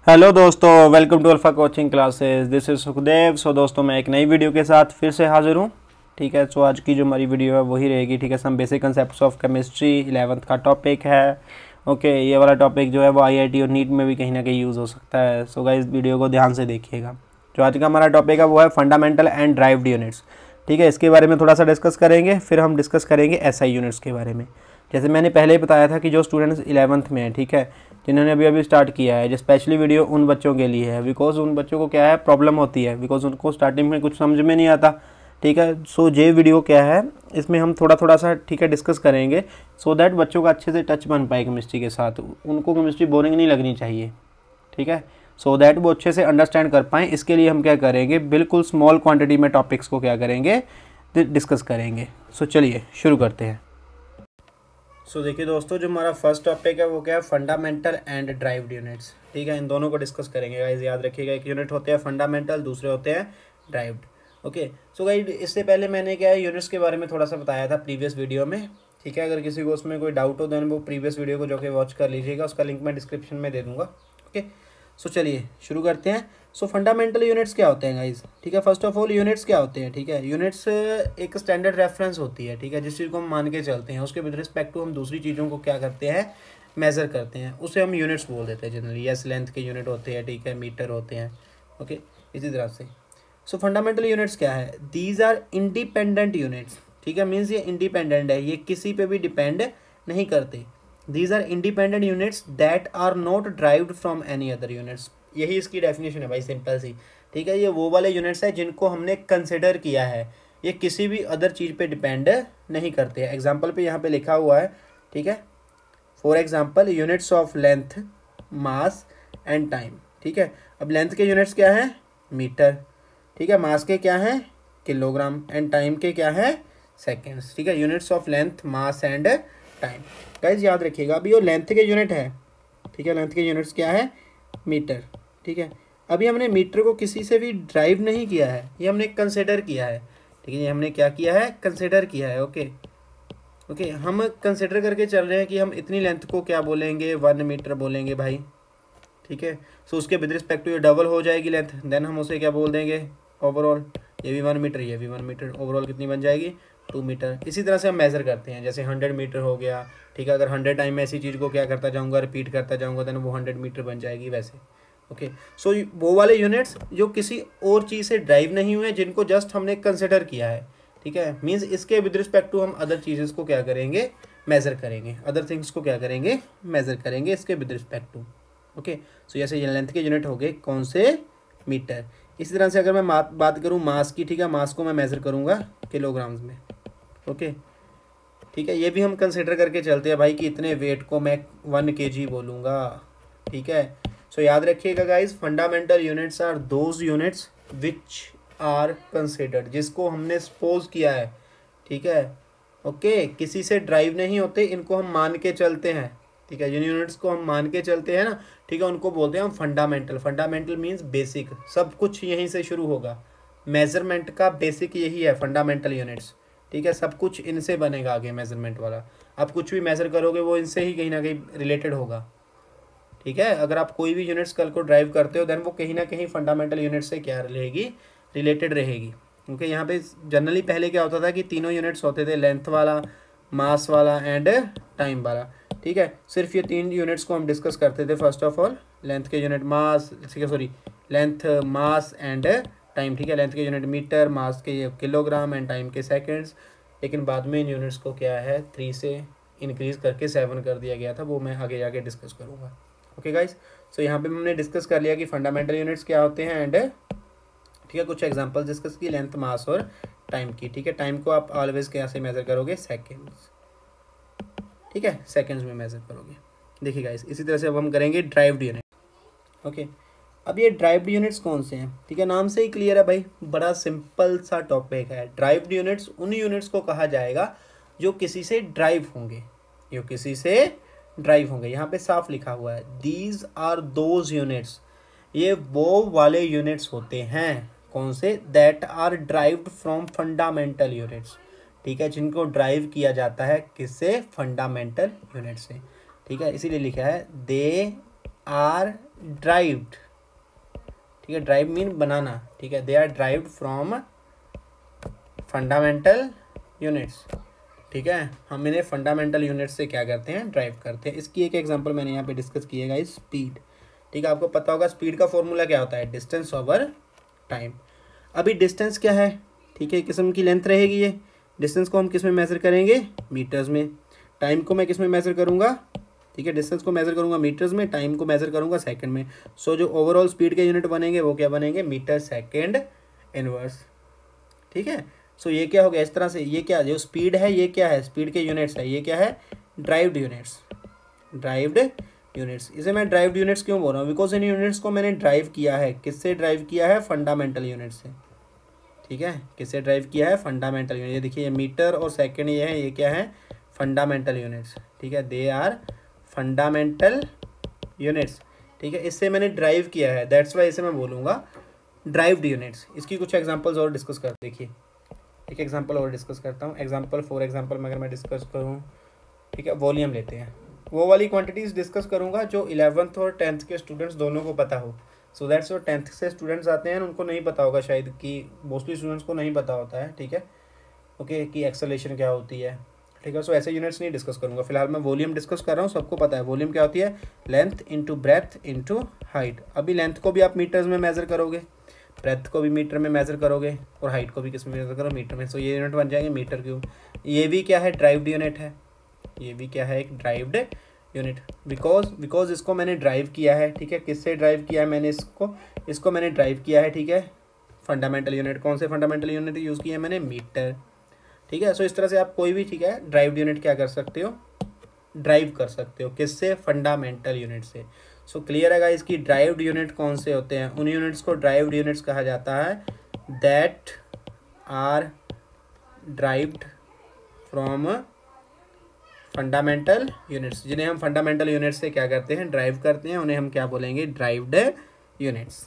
Hello दोस्तों, welcome to Alpha Coaching Classes. This is Sukhdev. So दोस्तों, मैं एक नई वीडियो के साथ फिर से हाजिर हूँ। ठीक है, सो आज की जो हमारी वीडियो है वही रहेगी। ठीक है, some basic concepts of chemistry 11th का टॉपिक है। ओके, ये वाला टॉपिक जो है वो आईआईटी और नीट में भी कहीं ना कहीं यूज़ हो सकता है। सो गाइस, वीडियो को ध्यान से देखिएगा। जो आज का हमारा टॉपिक है वो है फंडामेंटल एंड ड्राइव्ड यूनिट्स। ठीक है, इसके बारे में थोड़ा सा डिस्कस करेंगे, फिर हम डिस्कस करेंगे एसआई यूनिट्स के बारे में। जैसे मैंने पहले ही बताया था कि जो स्टूडेंट्स 11th में हैं, ठीक है, जिन्होंने अभी अभी स्टार्ट किया है, जो स्पेशली वीडियो उन बच्चों के लिए है, बिकॉज उन बच्चों को क्या है, प्रॉब्लम होती है, बिकॉज उनको स्टार्टिंग में कुछ समझ में नहीं आता। ठीक है, सो ये वीडियो क्या है, इसमें हम थोड़ा थोड़ा सा ठीक है डिस्कस करेंगे, सो दैट बच्चों का अच्छे से टच बन पाए केमिस्ट्री के साथ, उनको केमिस्ट्री बोरिंग नहीं लगनी चाहिए। ठीक है, सो दैट वो अच्छे से अंडरस्टैंड कर पाएँ। इसके लिए हम क्या करेंगे, बिल्कुल स्मॉल क्वान्टिटी में टॉपिक्स को क्या करेंगे, डिस्कस करेंगे। सो चलिए शुरू करते हैं। सो देखिए दोस्तों, जो हमारा फर्स्ट टॉपिक है वो क्या है, फंडामेंटल एंड ड्राइव्ड यूनिट्स। ठीक है, इन दोनों को डिस्कस करेंगे गाइस। याद रखिएगा, एक यूनिट होते हैं फंडामेंटल, दूसरे होते हैं ड्राइव्ड। ओके, सो गाइस, इससे पहले मैंने क्या है यूनिट्स के बारे में थोड़ा सा बताया था प्रीवियस वीडियो में। ठीक है, अगर किसी को उसमें कोई डाउट हो देन वो प्रीवियस वीडियो को जो कि वॉच कर लीजिएगा, उसका लिंक मैं डिस्क्रिप्शन में दे दूँगा। ओके, सो चलिए शुरू करते हैं। सो फंडामेंटल यूनिट्स क्या होते हैं गाइज? ठीक है, फर्स्ट ऑफ ऑल यूनिट्स क्या होते हैं? ठीक है, यूनिट्स एक स्टैंडर्ड रेफरेंस होती है। ठीक है, जिस चीज़ को हम मान के चलते हैं, उसके विद रिस्पेक्ट टू हम दूसरी चीज़ों को क्या करते हैं, मेज़र करते हैं, उसे हम यूनिट्स बोल देते हैं जनरली। यस, लेंथ के यूनिट होते हैं, ठीक है, मीटर होते हैं। ओके, इसी तरह से सो फंडामेंटल यूनिट्स क्या है, दीज आर इंडिपेंडेंट यूनिट्स। ठीक है, मीन्स ये इंडिपेंडेंट है, ये किसी पे भी डिपेंड नहीं करते। These are independent units that are not derived from any other units. यही इसकी डेफिनेशन है भाई, सिंपल सी। ठीक है, ये वो वाले यूनिट्स हैं जिनको हमने कंसिडर किया है, ये किसी भी अदर चीज़ पे डिपेंड नहीं करते हैं। एग्जाम्पल पे यहाँ पे लिखा हुआ है, ठीक है, for example units of length, mass and time. ठीक है, अब लेंथ के यूनिट्स क्या है, मीटर। ठीक है, मास के क्या है, किलोग्राम, एंड टाइम के क्या है, सेकेंड्स। ठीक है, units of length, mass and time. Guys याद रखिएगा, अभी वो लेंथ के यूनिट है। ठीक है, लेंथ के यूनिट्स क्या है, मीटर। ठीक है, अभी हमने मीटर को किसी से भी ड्राइव नहीं किया है, ये हमने कंसिडर किया है। ठीक है, ये हमने क्या किया है, कंसिडर किया है। ओके ओके, हम कंसिडर करके चल रहे हैं कि हम इतनी लेंथ को क्या बोलेंगे, 1 मीटर बोलेंगे भाई। ठीक है, सो उसके विद रिस्पेक्ट टू ये डबल हो जाएगी लेंथ, देन हम उसे क्या बोल देंगे, ओवरऑल। ये भी 1 मीटर, ये भी 1 मीटर, ओवरऑल कितनी बन जाएगी, 2 मीटर। इसी तरह से हम मेज़र करते हैं, जैसे 100 मीटर हो गया। ठीक है, अगर 100 टाइम में ऐसी चीज़ को क्या करता जाऊँगा, रिपीट करता जाऊँगा, देन वो 100 मीटर बन जाएगी वैसे। ओके, सो वो वाले यूनिट्स जो किसी और चीज़ से ड्राइव नहीं हुए, जिनको जस्ट हमने कंसिडर किया है। ठीक है, मीन्स इसके विद रिस्पेक्ट टू हम अदर चीज़ेस को क्या करेंगे, मेज़र करेंगे, अदर थिंग्स को क्या करेंगे, मेज़र करेंगे इसके विद रिस्पेक्ट टू। ओके, सो जैसे ये लेंथ के यूनिट हो गए कौन से, मीटर। इसी तरह से अगर मैं बात करूँ मास की, ठीक है, मास को मैं मेज़र करूँगा किलोग्राम्स में। ओके, ठीक है, ये भी हम कंसिडर करके चलते हैं भाई कि इतने वेट को मैं 1 kg बोलूँगा। ठीक है, सो याद रखिएगा guys, fundamental units are those units which are considered, जिसको हमने सपोज किया है। ठीक है, ओके, किसी से ड्राइव नहीं होते, इनको हम मान के चलते हैं। ठीक है, जिन यूनिट्स को हम मान के चलते हैं ना, ठीक है, उनको बोलते हैं हम फंडामेंटल। फंडामेंटल मीन्स बेसिक, सब कुछ यहीं से शुरू होगा। मेजरमेंट का बेसिक यही है, फंडामेंटल यूनिट्स। ठीक है, सब कुछ इनसे बनेगा आगे मेजरमेंट वाला। आप कुछ भी मेज़र करोगे वो इनसे ही कहीं ना कहीं रिलेटेड होगा। ठीक है, अगर आप कोई भी यूनिट्स कल को ड्राइव करते हो, देन वो कहीं ना कहीं फंडामेंटल यूनिट से क्या रहेगी, रिलेटेड रहेगी। क्योंकि यहाँ पे जनरली पहले क्या होता था कि तीनों यूनिट्स होते थे, लेंथ वाला, मास वाला एंड टाइम वाला। ठीक है, सिर्फ ये 3 यूनिट्स को हम डिस्कस करते थे। फर्स्ट ऑफ ऑल लेंथ के unit mass, sorry, length, mass and time. ठीक है, लेंथ के यूनिट मीटर, मास के किलोग्राम एंड टाइम के सेकेंड्स। लेकिन बाद में इन यूनिट्स को क्या है, 3 से इंक्रीज करके 7 कर दिया गया था, वो मैं आगे जाके डिस्कस करूँगा। ओके गाइस, सो यहाँ पे हमने डिस्कस कर लिया कि फंडामेंटल यूनिट्स क्या होते हैं एंड ठीक है, कुछ एग्जांपल्स डिस्कस की लेंथ, मास और टाइम की। ठीक है, टाइम को आप ऑलवेज कैसे मेज़र करोगे, सेकेंड्स। ठीक है, सेकेंड्स में मेज़र करोगे। देखिए गाइस, इसी तरह से अब हम करेंगे ड्राइव्ड यूनिट। ओके, अब ये ड्राइव्ड यूनिट्स कौन से हैं? ठीक है, नाम से ही क्लियर है भाई, बड़ा सिंपल सा टॉपिक है। ड्राइव्ड यूनिट्स उन यूनिट्स को कहा जाएगा जो किसी से ड्राइव होंगे, जो किसी से ड्राइव होंगे। यहाँ पे साफ लिखा हुआ है, दीज आर दोज यूनिट्स, ये वो वाले यूनिट्स होते हैं, कौन से, that are derived from fundamental units. ठीक है, जिनको ड्राइव किया जाता है किससे, फंडामेंटल यूनिट से। ठीक है, इसीलिए लिखा है दे आर ड्राइव्ड, ठीक है, ड्राइव मीन बनाना, ठीक है, they are derived from fundamental units, ठीक है, हम इन्हें फंडामेंटल यूनिट से क्या करते हैं, ड्राइव करते हैं। इसकी एक एग्जांपल मैंने यहाँ पे डिस्कस की है गाइस, स्पीड, ठीक है, आपको पता होगा स्पीड का फॉर्मूला क्या होता है, डिस्टेंस ओवर टाइम। अभी डिस्टेंस क्या है, ठीक है, किस्म की लेंथ रहेगी ये, डिस्टेंस को हम किस में मेज़र करेंगे, मीटर्स में, टाइम को मैं किस में मेज़र करूँगा, ठीक है, डिस्टेंस को मेज़र करूँगा मीटर्स में, टाइम को मेज़र करूँगा सेकंड में। सो जो ओवरऑल स्पीड के यूनिट बनेंगे वो क्या बनेंगे, मीटर सेकंड इनवर्स, ठीक है। सो ये क्या हो गया, इस तरह से ये क्या जो स्पीड है ये क्या है, स्पीड के यूनिट्स है, ये क्या है, ड्राइव्ड यूनिट्स, ड्राइव्ड यूनिट्स। इसे मैं ड्राइव्ड यूनिट्स क्यों बोल रहा हूँ, बिकॉज इन यूनिट्स को मैंने ड्राइव किया है, किससे ड्राइव किया है, फंडामेंटल यूनिट से, ठीक है, किससे ड्राइव किया है, फंडामेंटल यूनिट। ये देखिए ये मीटर और सेकंड ये है, ये क्या है, फंडामेंटल यूनिट्स, ठीक है, दे आर फंडामेंटल यूनिट्स, ठीक है, इससे मैंने ड्राइव किया है, दैट्स वाई इसे मैं बोलूँगा ड्राइव्ड यूनिट्स। इसकी कुछ एग्जांपल्स और डिस्कस कर, देखिए एक एग्जांपल और डिस्कस करता हूँ। एग्जांपल फॉर एग्जांपल अगर मैं डिस्कस करूँ, ठीक है, वॉल्यूम लेते हैं, वो वाली क्वांटिटीज़ डिस्कस करूँगा जो 11th और 10th के स्टूडेंट्स दोनों को पता हो। सो दैट्स जो 10th से स्टूडेंट्स आते हैं उनको नहीं पता होगा शायद, कि मोस्टली स्टूडेंट्स को नहीं पता होता है, ठीक है, ओके, कि एक्सेलरेशन क्या होती है, ठीक है। सो ऐसे यूनिट्स नहीं डिस्कस करूँगा, फिलहाल मैं वॉल्यूम डिस्कस कर रहा हूँ, सबको पता है वॉल्यूम क्या होती है, length into breadth into height. अभी लेंथ को भी आप मीटर्स में मेज़र करोगे, ब्रेथ को भी मीटर में मेज़र करोगे, और हाइट को भी किस में मेज़र करो, मीटर में। सो ये यूनिट बन जाएंगे मीटर क्यूब। ये भी क्या है, ड्राइव्ड यूनिट है, ये भी क्या है, एक ड्राइव्ड यूनिट, बिकॉज इसको मैंने ड्राइव किया है, ठीक है, किससे ड्राइव किया है मैंने, इसको मैंने ड्राइव किया है, ठीक है, फंडामेंटल यूनिट, कौन से फंडामेंटल यूनिट यूज़ किया है मैंने, मीटर, ठीक है। सो इस तरह से आप कोई भी, ठीक है, ड्राइव्ड यूनिट क्या कर सकते हो, ड्राइव कर सकते हो, किससे, फंडामेंटल यूनिट से। सो क्लियर है गाइस, इसकी ड्राइव्ड यूनिट कौन से होते हैं, उन यूनिट्स को ड्राइव्ड यूनिट्स कहा जाता है that are derived from fundamental units, जिन्हें हम फंडामेंटल यूनिट्स से क्या करते हैं, ड्राइव करते हैं, उन्हें हम क्या बोलेंगे, ड्राइव्ड यूनिट्स।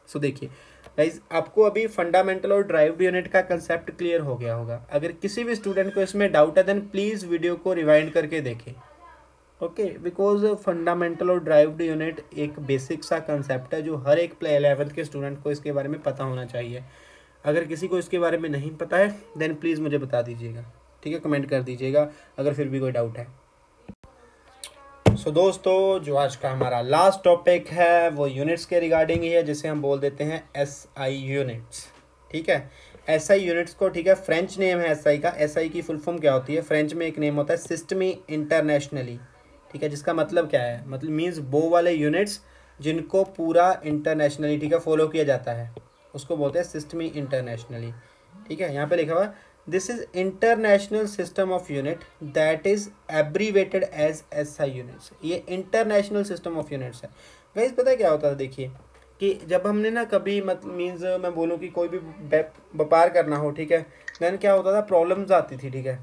सो देखिए गाइस, आपको अभी फंडामेंटल और ड्राइव्ड यूनिट का कंसेप्ट क्लियर हो गया होगा। अगर किसी भी स्टूडेंट को इसमें डाउट है देन प्लीज़ वीडियो को रिवाइंड करके देखें, ओके, बिकॉज फंडामेंटल और ड्राइव्ड यूनिट एक बेसिक सा कंसेप्ट है जो हर एक 11th के स्टूडेंट को इसके बारे में पता होना चाहिए। अगर किसी को इसके बारे में नहीं पता है देन प्लीज़ मुझे बता दीजिएगा, ठीक है, कमेंट कर दीजिएगा अगर फिर भी कोई डाउट है। सो दोस्तों, जो आज का हमारा लास्ट टॉपिक है वो यूनिट्स के रिगार्डिंग ही है, जिसे हम बोल देते हैं SI यूनिट्स, ठीक है। SI यूनिट्स को, ठीक है, फ्रेंच नेम है SI का। SI की फुल फॉर्म क्या होती है, फ्रेंच में एक नेम होता है सिस्टमी इंटरनेशनली, ठीक है, जिसका मतलब क्या है, मतलब मीन्स वो वाले यूनिट्स जिनको पूरा इंटरनेशनली, ठीक है, फॉलो किया जाता है, उसको बोलते हैं सिस्टमी इंटरनेशनली, ठीक है। यहाँ पे लिखा हुआ this is international system of unit that is abbreviated as SI units. ये इंटरनेशनल सिस्टम ऑफ यूनिट्स है। गाइस पता है क्या होता है, देखिए कि जब हमने ना कभी मतलब मीन्स मैं बोलूँ कि कोई भी व्यापार करना हो, ठीक है, देन क्या होता था, प्रॉब्लम्स आती थी, ठीक है,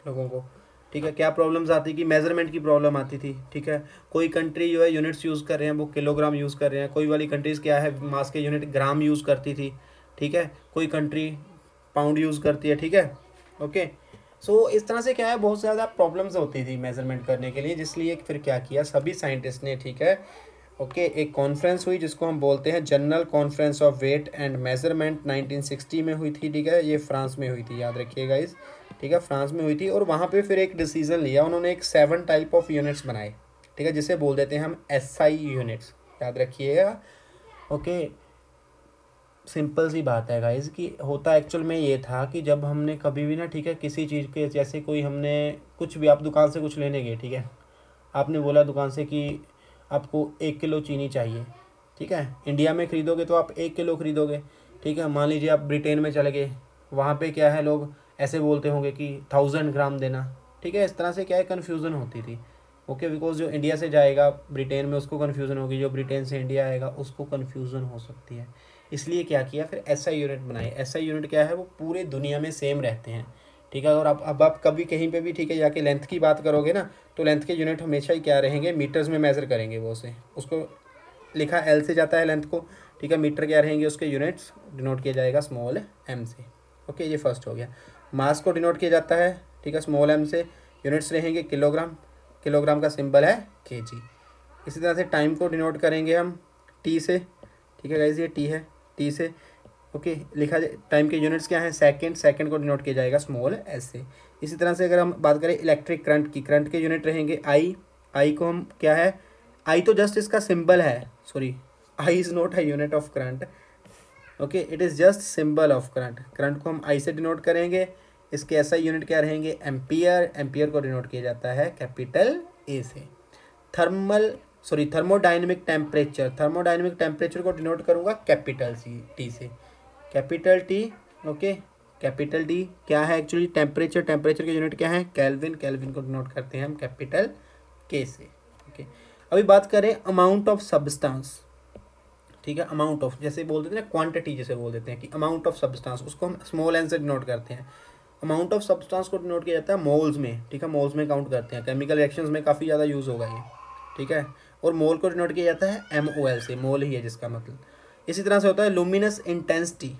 लोगों को, ठीक है, क्या प्रॉब्लम्स आती कि मेजरमेंट की प्रॉब्लम आती थी, ठीक है। कोई कंट्री जो है यूनिट्स यूज़ कर रहे हैं वो किलोग्राम यूज़ कर रहे हैं, कोई वाली कंट्रीज़ क्या है मास के यूनिट ग्राम यूज़ करती थी, ठीक है, कोई कंट्री पाउंड यूज़ करती है, ठीक है, ओके। सो इस तरह से क्या है, बहुत ज़्यादा प्रॉब्लम्स होती थी मेजरमेंट करने के लिए, जिसलिए फिर क्या किया सभी साइंटिस्ट ने, ठीक है, ओके, एक कॉन्फ्रेंस हुई जिसको हम बोलते हैं general conference of weight and measurement, 1960 में हुई थी, ठीक है, ये फ्रांस में हुई थी, याद रखिएगा इस, ठीक है, फ्रांस में हुई थी। और वहाँ पे फिर एक डिसीजन लिया उन्होंने, एक 7 टाइप ऑफ यूनिट्स बनाए, ठीक है, जिसे बोल देते हैं हम SI यूनिट्स, याद रखिएगा, ओके। सिंपल सी बात है गाइज कि होता एक्चुअल में ये था कि जब हमने कभी भी ना, ठीक है, किसी चीज़ के जैसे कोई हमने कुछ भी, आप दुकान से कुछ लेने गए, ठीक है, आपने बोला दुकान से कि आपको 1 किलो चीनी चाहिए, ठीक है, इंडिया में ख़रीदोगे तो आप 1 किलो ख़रीदोगे, ठीक है। मान लीजिए आप ब्रिटेन में चले गए, वहाँ पे क्या है लोग ऐसे बोलते होंगे कि 1000 ग्राम देना, ठीक है। इस तरह से क्या है कन्फ्यूज़न होती थी, ओके, बिकॉज जो इंडिया से जाएगा ब्रिटेन में उसको कन्फ्यूज़न होगी, जो ब्रिटेन से इंडिया आएगा उसको कन्फ्यूज़न हो सकती है, इसलिए क्या किया फिर SI यूनिट बनाई। SI यूनिट क्या है, वो पूरे दुनिया में सेम रहते हैं, ठीक है। और आप कभी कहीं पे भी, ठीक है, जाके लेंथ की बात करोगे ना तो लेंथ के यूनिट हमेशा ही क्या रहेंगे, मीटर्स में मेज़र करेंगे, वो से उसको लिखा L से जाता है लेंथ को, ठीक है। मीटर क्या रहेंगे उसके यूनिट्स, डिनोट किया जाएगा स्मॉल m से, ओके, ये फर्स्ट हो गया। मास को डिनोट किया जाता है, ठीक है, स्मॉल m से, यूनिट्स रहेंगे किलोग्राम, किलोग्राम का सिंबल है kg, इसी तरह से टाइम को डिनोट करेंगे हम टी से, ठीक है गाइस, ये टी है, टी से ओके लिखा जाए। टाइम के यूनिट्स क्या हैं, सेकंड, सेकंड को डिनोट किया जाएगा स्मॉल एस से। इसी तरह से अगर हम बात करें इलेक्ट्रिक करंट की, करंट के यूनिट रहेंगे आई, आई को हम क्या है, आई तो जस्ट इसका सिंबल है, sorry I is not a unit of current, okay it is just symbol of current. Current को हम आई से डिनोट करेंगे, इसके ऐसा यूनिट क्या रहेंगे, एम्पियर, एम्पियर को डिनोट किया जाता है कैपिटल ए से। थर्मोडाइनमिक टेम्परेचर, थर्मोडाइनमिक टेम्परेचर को डिनोट करूँगा कैपिटल सी टी से, capital T, okay capital T क्या है एक्चुअली, टेम्परेचर, टेम्परेचर के यूनिट क्या है, केल्विन, केल्विन को डिनोट करते हैं हम कैपिटल के से, ओके। अभी बात करें अमाउंट ऑफ सब्सटेंस, ठीक है, अमाउंट ऑफ, जैसे बोल देते हैं ना क्वांटिटी, जैसे बोल देते हैं कि अमाउंट ऑफ सब्सटेंस, उसको हम स्मॉल एन से डिनोट करते हैं। अमाउंट ऑफ सब्सटेंस को डिनोट किया जाता है मोल्स में, ठीक है, मोल्स में काउंट करते हैं, केमिकल रिएक्शंस में काफ़ी ज़्यादा यूज़ होगा ये, ठीक है। और मोल को डिनोट किया जाता है MOL से, मोल ही है जिसका मतलब। इसी तरह से होता है लुमिनस इंटेंसिटी,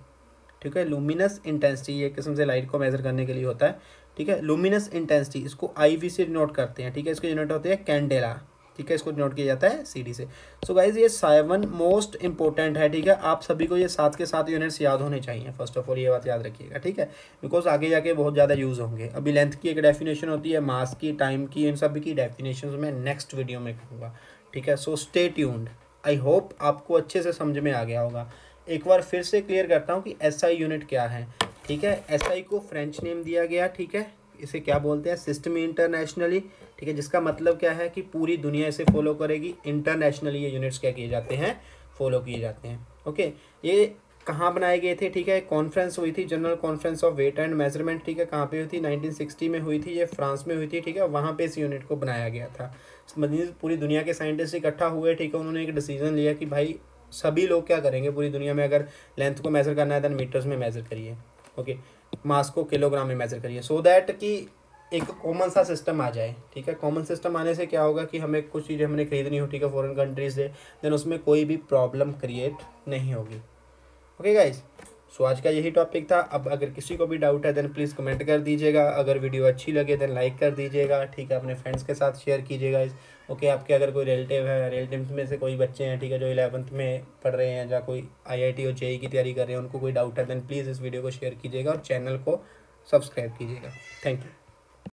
ठीक है, लुमिनस इंटेंसिटी ये किस्म से लाइट को मेजर करने के लिए होता है, ठीक है। लुमिनस इंटेंसिटी इसको IV से डिनोट करते हैं, ठीक है, इसके यूनिट होते हैं कैंडेला, ठीक है, इसको डिनोट किया जाता है CD से। सो गाइज ये 7 मोस्ट इंपॉर्टेंट है, ठीक है, आप सभी को ये 7 के 7 यूनिट्स याद होने चाहिए, फर्स्ट ऑफ ऑल ये बात याद रखिएगा, ठीक है, बिकॉज आगे जाके बहुत ज़्यादा यूज़ होंगे। अभी लेंथ की एक डेफिनेशन होती है, मास की, टाइम की, इन सब की डेफिनेशन मैं नेक्स्ट वीडियो में करूँगा, ठीक है। So stay tuned, I hope आपको अच्छे से समझ में आ गया होगा। एक बार फिर से क्लियर करता हूँ कि SI यूनिट क्या है, ठीक है। SI को फ्रेंच नेम दिया गया, ठीक है, इसे क्या बोलते हैं, सिस्टम इंटरनेशनली, ठीक है, जिसका मतलब क्या है कि पूरी दुनिया इसे फॉलो करेगी। इंटरनेशनली ये यूनिट्स क्या किए जाते हैं, फॉलो किए जाते हैं, ओके। ये कहाँ बनाए गए थे, ठीक है, कॉन्फ्रेंस हुई थी, general conference of weight and measurement, ठीक है, कहाँ पे हुई थी, 1960 में हुई थी, ये फ्रांस में हुई थी, ठीक है, वहाँ पे इस यूनिट को बनाया गया था। मतलब पूरी दुनिया के साइंटिस्ट इकट्ठा हुए, ठीक है, उन्होंने एक डिसीजन लिया कि भाई सभी लोग क्या करेंगे पूरी दुनिया में, अगर लेंथ को मेजर करना है देन मीटर्स में मेजर करिए, ओके, मास को किलोग्राम में मेजर करिए, सो दैट कि एक कॉमन सा सिस्टम आ जाए, ठीक है। कॉमन सिस्टम आने से क्या होगा कि हमें कुछ चीज़ें हमने खरीदनी हो, ठीक है, फॉरेन कंट्रीज से, देन उसमें कोई भी प्रॉब्लम क्रिएट नहीं होगी, ओके गाइज। सो आज का यही टॉपिक था। अब अगर किसी को भी डाउट है देन प्लीज़ कमेंट कर दीजिएगा, अगर वीडियो अच्छी लगे देन लाइक कर दीजिएगा, ठीक है, अपने फ्रेंड्स के साथ शेयर कीजिएगा इस, ओके। आपके अगर कोई रिलेटिव है, रिलेटिव में से कोई बच्चे हैं, ठीक है, जो 11th में पढ़ रहे हैं या कोई IIT और JEE की तैयारी कर रहे हैं, उनको कोई डाउट है देन प्लीज़ इस वीडियो को शेयर कीजिएगा और चैनल को सब्सक्राइब कीजिएगा। Thank you.